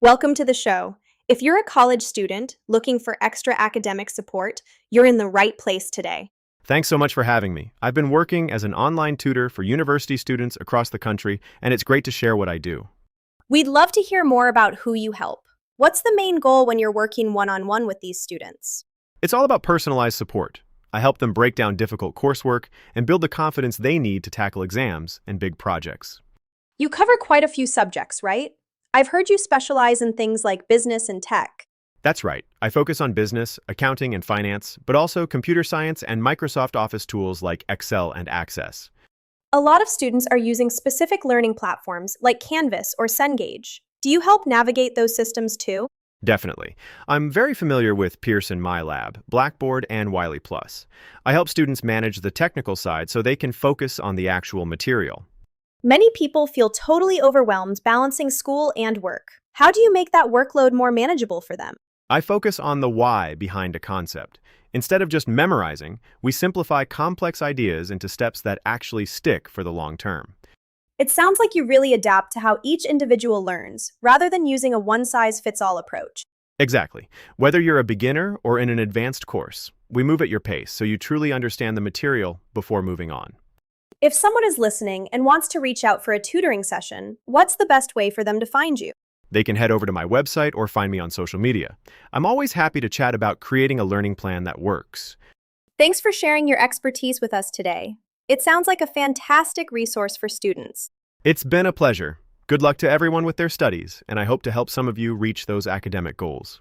Welcome to the show. If you're a college student looking for extra academic support, you're in the right place today. Thanks so much for having me. I've been working as an online tutor for university students across the country, and it's great to share what I do. We'd love to hear more about who you help. What's the main goal when you're working one-on-one with these students? It's all about personalized support. I help them break down difficult coursework and build the confidence they need to tackle exams and big projects. You cover quite a few subjects, right? I've heard you specialize in things like business and tech. That's right. I focus on business, accounting, and finance, but also computer science and Microsoft Office tools like Excel and Access. A lot of students are using specific learning platforms like Canvas or Cengage. Do you help navigate those systems too? Definitely. I'm very familiar with Pearson MyLab, Blackboard, and WileyPLUS. I help students manage the technical side so they can focus on the actual material. Many people feel totally overwhelmed balancing school and work. How do you make that workload more manageable for them? I focus on the why behind a concept. Instead of just memorizing, we simplify complex ideas into steps that actually stick for the long term. It sounds like you really adapt to how each individual learns, rather than using a one-size-fits-all approach. Exactly. Whether you're a beginner or in an advanced course, we move at your pace so you truly understand the material before moving on. If someone is listening and wants to reach out for a tutoring session, what's the best way for them to find you? They can head over to my website or find me on social media. I'm always happy to chat about creating a learning plan that works. Thanks for sharing your expertise with us today. It sounds like a fantastic resource for students. It's been a pleasure. Good luck to everyone with their studies, and I hope to help some of you reach those academic goals.